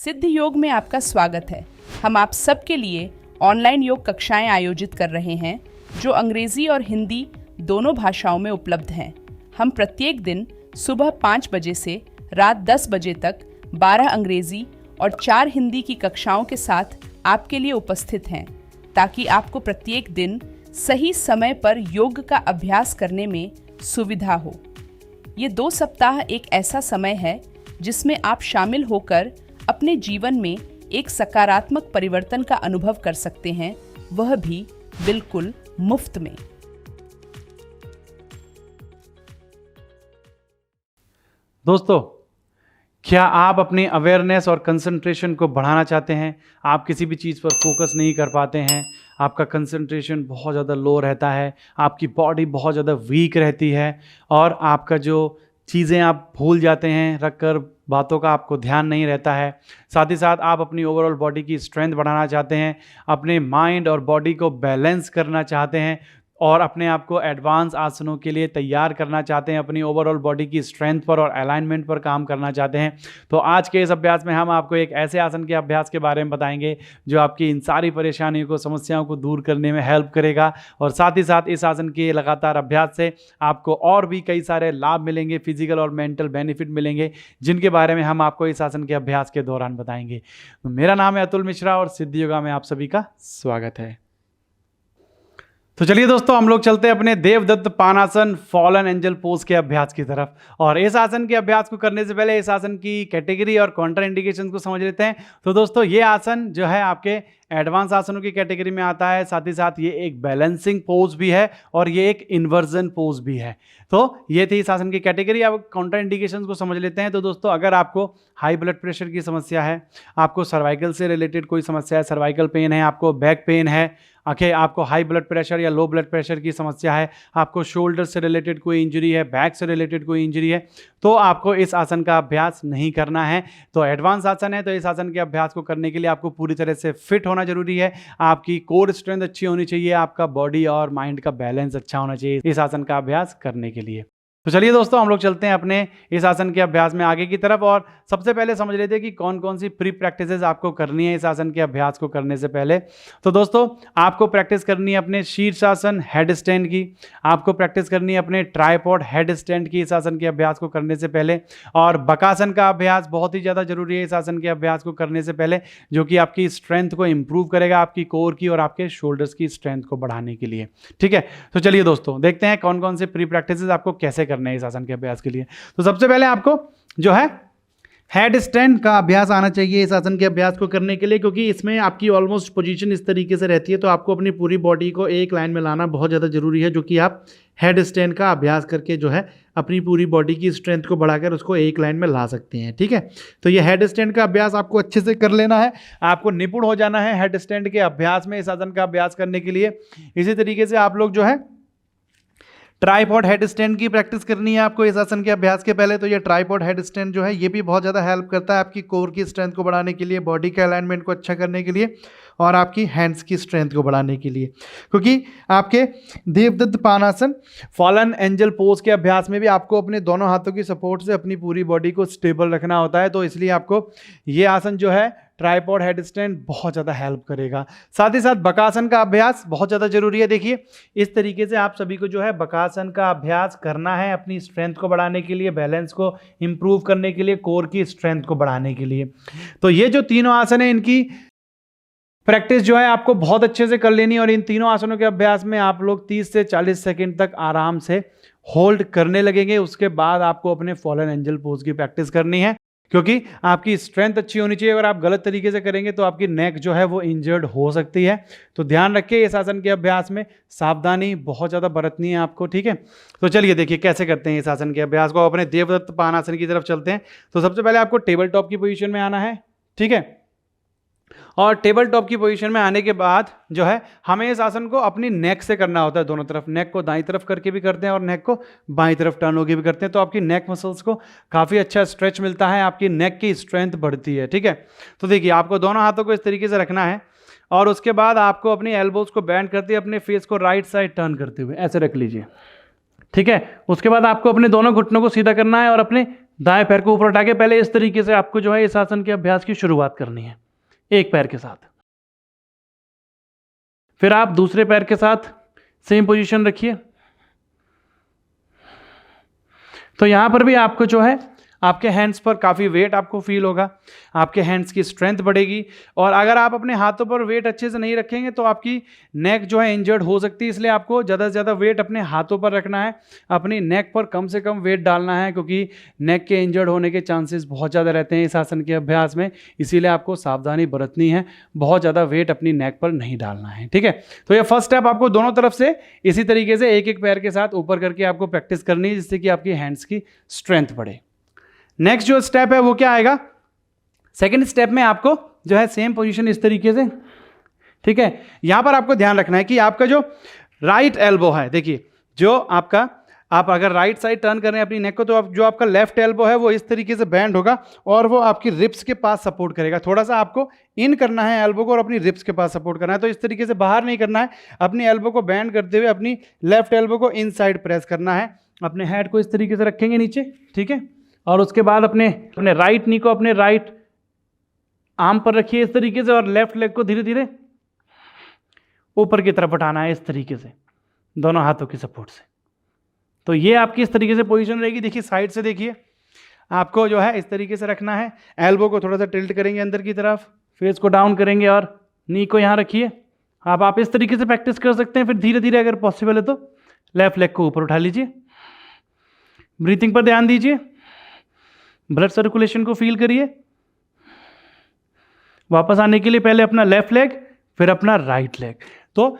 सिद्ध योग में आपका स्वागत है। हम आप सबके लिए ऑनलाइन योग कक्षाएं आयोजित कर रहे हैं जो अंग्रेजी और हिंदी दोनों भाषाओं में उपलब्ध हैं। हम प्रत्येक दिन सुबह 5 बजे से रात 10 बजे तक 12 अंग्रेजी और 4 हिंदी की कक्षाओं के साथ आपके लिए उपस्थित हैं ताकि आपको प्रत्येक दिन सही समय पर योग का अभ्यास करने में सुविधा हो। ये 2 सप्ताह एक ऐसा समय है जिसमें आप शामिल होकर अपने जीवन में एक सकारात्मक परिवर्तन का अनुभव कर सकते हैं, वह भी बिल्कुल मुफ्त में। दोस्तों, क्या आप अपनी अवेयरनेस और कंसंट्रेशन को बढ़ाना चाहते हैं? आप किसी भी चीज़ पर फोकस नहीं कर पाते हैं, आपका कंसंट्रेशन बहुत ज़्यादा लो रहता है, आपकी बॉडी बहुत ज़्यादा वीक रहती है और आपका जो चीज़ें आप भूल जाते हैं, रख कर बातों का आपको ध्यान नहीं रहता है। साथ ही साथ आप अपनी ओवरऑल बॉडी की स्ट्रेंथ बढ़ाना चाहते हैं, अपने माइंड और बॉडी को बैलेंस करना चाहते हैं और अपने आप को एडवांस आसनों के लिए तैयार करना चाहते हैं, अपनी ओवरऑल बॉडी की स्ट्रेंथ पर और अलाइनमेंट पर काम करना चाहते हैं, तो आज के इस अभ्यास में हम आपको एक ऐसे आसन के अभ्यास के बारे में बताएंगे जो आपकी इन सारी परेशानियों को, समस्याओं को दूर करने में हेल्प करेगा। और साथ ही साथ इस आसन के लगातार अभ्यास से आपको और भी कई सारे लाभ मिलेंगे, फिजिकल और मेंटल बेनिफिट मिलेंगे, जिनके बारे में हम आपको इस आसन के अभ्यास के दौरान बताएंगे। तो मेरा नाम है अतुल मिश्रा और सिद्ध योगा में आप सभी का स्वागत है। तो चलिए दोस्तों, हम लोग चलते हैं अपने देवदत्त पानासन फॉलन एंजल पोज के अभ्यास की तरफ। और इस आसन के अभ्यास को करने से पहले इस आसन की कैटेगरी और कॉन्ट्रा इंडिकेशन को समझ लेते हैं। तो दोस्तों, ये आसन जो है आपके एडवांस आसनों की कैटेगरी में आता है। साथ ही साथ ये एक बैलेंसिंग पोज भी है और ये एक इन्वर्जन पोज भी है। तो ये थी इस आसन की कैटेगरी। अब काउंटर इंडिकेशंस को समझ लेते हैं। तो दोस्तों, अगर आपको हाई ब्लड प्रेशर की समस्या है, आपको सर्वाइकल से रिलेटेड कोई समस्या है, सर्वाइकल पेन है, आपको बैक पेन है, आपको हाई ब्लड प्रेशर या लो ब्लड प्रेशर की समस्या है, आपको शोल्डर से रिलेटेड कोई इंजरी है, बैक से रिलेटेड कोई इंजरी है, तो आपको इस आसन का अभ्यास नहीं करना है। तो एडवांस आसन है, तो इस आसन के अभ्यास को करने के लिए आपको पूरी तरह से फिट होना जरूरी है। आपकी कोर स्ट्रेंथ अच्छी होनी चाहिए, आपका बॉडी और माइंड का बैलेंस अच्छा होना चाहिए इस आसन का अभ्यास करने के लिए। तो चलिए दोस्तों, हम लोग चलते हैं अपने इस आसन के अभ्यास में आगे की तरफ। और सबसे पहले समझ लेते हैं कि कौन कौन सी प्री प्रैक्टिसेस आपको करनी है इस आसन के अभ्यास को करने से पहले। तो दोस्तों, आपको प्रैक्टिस करनी है अपने शीर्षासन हेड स्टैंड की, आपको प्रैक्टिस करनी है अपने ट्राइपॉड हेड स्टैंड की इस आसन के अभ्यास को करने से पहले। और बकासन का अभ्यास बहुत ही ज़्यादा जरूरी है इस आसन के अभ्यास को करने से पहले, जो कि आपकी स्ट्रेंथ को इंप्रूव करेगा, आपकी कोर की और आपके शोल्डर्स की स्ट्रेंथ को बढ़ाने के लिए। ठीक है, तो चलिए दोस्तों, देखते हैं कौन कौन से प्री प्रैक्टिसेस आपको कैसे करने हैं इस आसन के अभ्यास के लिए। तो सबसे पहले आपको जो है हेड स्टैंड का अभ्यास आना चाहिए इस आसन के अभ्यास को करने के लिए, क्योंकि इसमें आपकी ऑलमोस्ट पोजीशन इस तरीके से रहती है। तो आपको अपनी पूरी बॉडी को एक लाइन में लाना बहुत ज़्यादा जरूरी है, जो कि आप हेड स्टैंड का अभ्यास करके जो है अपनी पूरी बॉडी की स्ट्रेंथ को बढ़ाकर उसको एक लाइन में ला सकते हैं। ठीक है, तो ये हेड स्टैंड का अभ्यास आपको अच्छे से कर लेना है, आपको निपुण हो जाना है हेड स्टैंड के अभ्यास में इस आसन का अभ्यास करने के लिए। इसी तरीके से आप लोग जो है ट्राइपॉड हेड स्टैंड की प्रैक्टिस करनी है आपको इस आसन के अभ्यास के पहले। तो ये ट्राइपॉड हेड स्टैंड जो है ये भी बहुत ज़्यादा हेल्प करता है आपकी कोर की स्ट्रेंथ को बढ़ाने के लिए, बॉडी के अलाइनमेंट को अच्छा करने के लिए और आपकी हैंड्स की स्ट्रेंथ को बढ़ाने के लिए। क्योंकि आपके देवदत्त पानासन फॉलन एंजल पोज के अभ्यास में भी आपको अपने दोनों हाथों की सपोर्ट से अपनी पूरी बॉडी को स्टेबल रखना होता है। तो इसलिए आपको ये आसन जो है ट्राइपॉड हेड स्टैंड बहुत ज़्यादा हेल्प करेगा। साथ ही साथ बकासन का अभ्यास बहुत ज़्यादा जरूरी है। देखिए, इस तरीके से आप सभी को जो है बकासन का अभ्यास करना है अपनी स्ट्रेंथ को बढ़ाने के लिए, बैलेंस को इंप्रूव करने के लिए, कोर की स्ट्रेंथ को बढ़ाने के लिए। तो ये जो तीनों आसन है इनकी प्रैक्टिस जो है आपको बहुत अच्छे से कर लेनी है। और इन तीनों आसनों के अभ्यास में आप लोग 30 से 40 सेकंड तक आराम से होल्ड करने लगेंगे। उसके बाद आपको अपने फॉलन एंजल पोज की प्रैक्टिस करनी है, क्योंकि आपकी स्ट्रेंथ अच्छी होनी चाहिए। अगर आप गलत तरीके से करेंगे तो आपकी नेक जो है वो इंजर्ड हो सकती है। तो ध्यान रखिए, इस आसन के अभ्यास में सावधानी बहुत ज़्यादा बरतनी है आपको। ठीक है, तो चलिए देखिए कैसे करते हैं इस आसन के अभ्यास को। अपने देवदत्त पानासन की तरफ चलते हैं। तो सबसे पहले आपको टेबल टॉप की पोजीशन में आना है। ठीक है, और टेबल टॉप की पोजीशन में आने के बाद जो है हमें इस आसन को अपनी नेक से करना होता है, दोनों तरफ। नेक को दाईं तरफ करके भी करते हैं और नेक को बाईं तरफ टर्न होकर भी करते हैं। तो आपकी नेक मसल्स को काफ़ी अच्छा स्ट्रेच मिलता है, आपकी नेक की स्ट्रेंथ बढ़ती है। ठीक है, तो देखिए आपको दोनों हाथों को इस तरीके से रखना है और उसके बाद आपको अपनी एल्बोज को बैंड करते हुए अपने फेस को राइट साइड टर्न करते हुए ऐसे रख लीजिए। ठीक है, उसके बाद आपको अपने दोनों घुटनों को सीधा करना है और अपने दाएं पैर को ऊपर उठा के पहले इस तरीके से आपको जो है इस आसन के अभ्यास की शुरुआत करनी है, एक पैर के साथ। फिर आप दूसरे पैर के साथ सेम पोजीशन रखिए। तो यहां पर भी आपको जो है आपके हैंड्स पर काफ़ी वेट आपको फील होगा, आपके हैंड्स की स्ट्रेंथ बढ़ेगी। और अगर आप अपने हाथों पर वेट अच्छे से नहीं रखेंगे तो आपकी नेक जो है इंजर्ड हो सकती है, इसलिए आपको ज़्यादा से ज़्यादा वेट अपने हाथों पर रखना है, अपनी नेक पर कम से कम वेट डालना है, क्योंकि नेक के इंजर्ड होने के चांसेस बहुत ज़्यादा रहते हैं इस आसन के अभ्यास में। इसीलिए आपको सावधानी बरतनी है, बहुत ज़्यादा वेट अपनी नेक पर नहीं डालना है, ठीक है। तो ये फर्स्ट स्टेप आपको दोनों तरफ से इसी तरीके से एक एक पैर के साथ ऊपर करके आपको प्रैक्टिस करनी है, जिससे कि आपकी हैंड्स की स्ट्रेंथ बढ़े। नेक्स्ट जो स्टेप है वो क्या आएगा, सेकंड स्टेप में आपको जो है सेम पोजीशन इस तरीके से, ठीक है। यहां पर आपको ध्यान रखना है कि आपका जो राइट एल्बो है, देखिए जो आपका, आप अगर राइट साइड टर्न कर रहे हैं अपनी नेक को, तो जो आपका लेफ्ट एल्बो है वो इस तरीके से बैंड होगा और वो आपकी रिब्स के पास सपोर्ट करेगा। थोड़ा सा आपको इन करना है एल्बो को और अपनी रिब्स के पास सपोर्ट करना है। तो इस तरीके से बाहर नहीं करना है, अपनी एल्बो को बैंड करते हुए अपनी लेफ्ट एल्बो को इन साइड प्रेस करना है। अपने हेड को इस तरीके से रखेंगे नीचे, ठीक है। और उसके बाद अपने राइट नी को अपने राइट आर्म पर रखिए इस तरीके से, और लेफ्ट लेग को धीरे धीरे ऊपर की तरफ उठाना है इस तरीके से, दोनों हाथों की सपोर्ट से। तो ये आपकी इस तरीके से पोजीशन रहेगी। देखिए साइड से देखिए, आपको जो है इस तरीके से रखना है। एल्बो को थोड़ा सा टिल्ट करेंगे अंदर की तरफ, फेस को डाउन करेंगे और नी को यहाँ रखिए। आप इस तरीके से प्रैक्टिस कर सकते हैं। फिर धीरे धीरे अगर पॉसिबल है तो लेफ्ट लेग को ऊपर उठा लीजिए। ब्रीथिंग पर ध्यान दीजिए, ब्लड सर्कुलेशन को फील करिए। वापस आने के लिए पहले अपना लेफ्ट लेग, फिर अपना राइट लेग। तो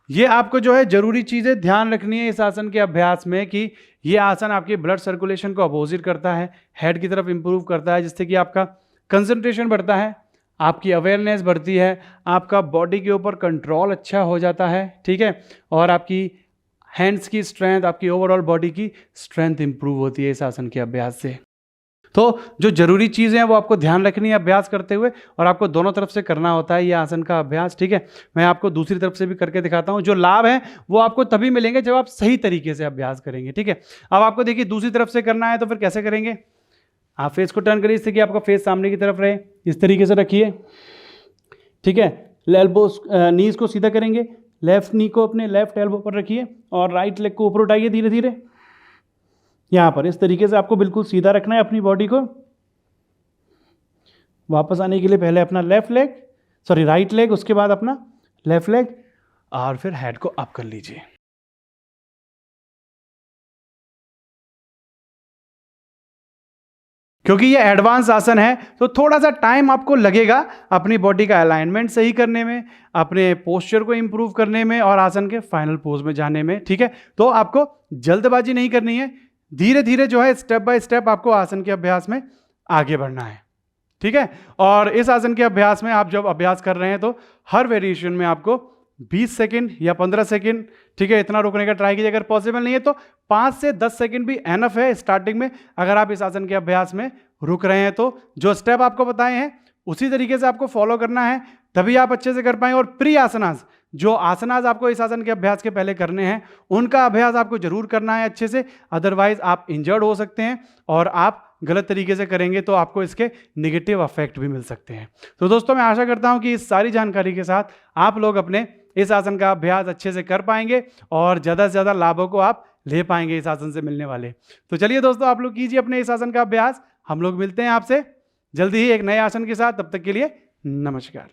ये आपको जो है जरूरी चीजें ध्यान रखनी है इस आसन के अभ्यास में, कि ये आसन आपके ब्लड सर्कुलेशन को अपोजिट करता है, हेड की तरफ इंप्रूव करता है, जिससे कि आपका कंसंट्रेशन बढ़ता है, आपकी अवेयरनेस बढ़ती है, आपका बॉडी के ऊपर कंट्रोल अच्छा हो जाता है, ठीक है। और आपकी हैंड्स की स्ट्रेंथ, आपकी ओवरऑल बॉडी की स्ट्रेंथ इंप्रूव होती है इस आसन के अभ्यास से। तो जो जरूरी चीज़ें हैं वो आपको ध्यान रखनी है अभ्यास करते हुए, और आपको दोनों तरफ से करना होता है ये आसन का अभ्यास, ठीक है। मैं आपको दूसरी तरफ से भी करके दिखाता हूँ। जो लाभ है वो आपको तभी मिलेंगे जब आप सही तरीके से अभ्यास करेंगे, ठीक है। अब आपको देखिए दूसरी तरफ से करना है, तो फिर कैसे करेंगे, आप फेस को टर्न करिए इससे कि आपका फेस सामने की तरफ रहे, इस तरीके से रखिए, ठीक है। एल्बो नीज को सीधा करेंगे, लेफ्ट नी को अपने लेफ्ट एल्बो पर रखिए और राइट लेग को ऊपर उठाइए धीरे धीरे। यहाँ पर इस तरीके से आपको बिल्कुल सीधा रखना है अपनी बॉडी को। वापस आने के लिए पहले अपना राइट लेग, उसके बाद अपना लेफ्ट लेग, और फिर हेड को अप कर लीजिए। क्योंकि ये एडवांस आसन है तो थोड़ा सा टाइम आपको लगेगा अपनी बॉडी का अलाइनमेंट सही करने में, अपने पोस्चर को इंप्रूव करने में और आसन के फाइनल पोज में जाने में, ठीक है। तो आपको जल्दबाजी नहीं करनी है, धीरे धीरे जो है स्टेप बाय स्टेप आपको आसन के अभ्यास में आगे बढ़ना है, ठीक है। और इस आसन के अभ्यास में आप जब अभ्यास कर रहे हैं तो हर वेरिएशन में आपको 20 सेकंड या 15 सेकंड, ठीक है, इतना रुकने का ट्राई कीजिए। अगर पॉसिबल नहीं है तो 5 से 10 सेकंड भी एनफ है स्टार्टिंग में। अगर आप इस आसन के अभ्यास में रुक रहे हैं तो जो स्टेप आपको बताए हैं उसी तरीके से आपको फॉलो करना है, तभी आप अच्छे से कर पाएंगे। और प्री आसनास, जो आसनास आपको इस आसन के अभ्यास के पहले करने हैं, उनका अभ्यास आपको जरूर करना है अच्छे से, अदरवाइज आप इंजर्ड हो सकते हैं और आप गलत तरीके से करेंगे तो आपको इसके नेगेटिव इफेक्ट भी मिल सकते हैं। तो दोस्तों मैं आशा करता हूं कि इस सारी जानकारी के साथ आप लोग अपने इस आसन का अभ्यास अच्छे से कर पाएंगे और ज़्यादा से ज़्यादा लाभों को आप ले पाएंगे इस आसन से मिलने वाले। तो चलिए दोस्तों, आप लोग कीजिए अपने इस आसन का अभ्यास। हम लोग मिलते हैं आपसे जल्दी ही एक नए आसन के साथ, तब तक के लिए नमस्कार।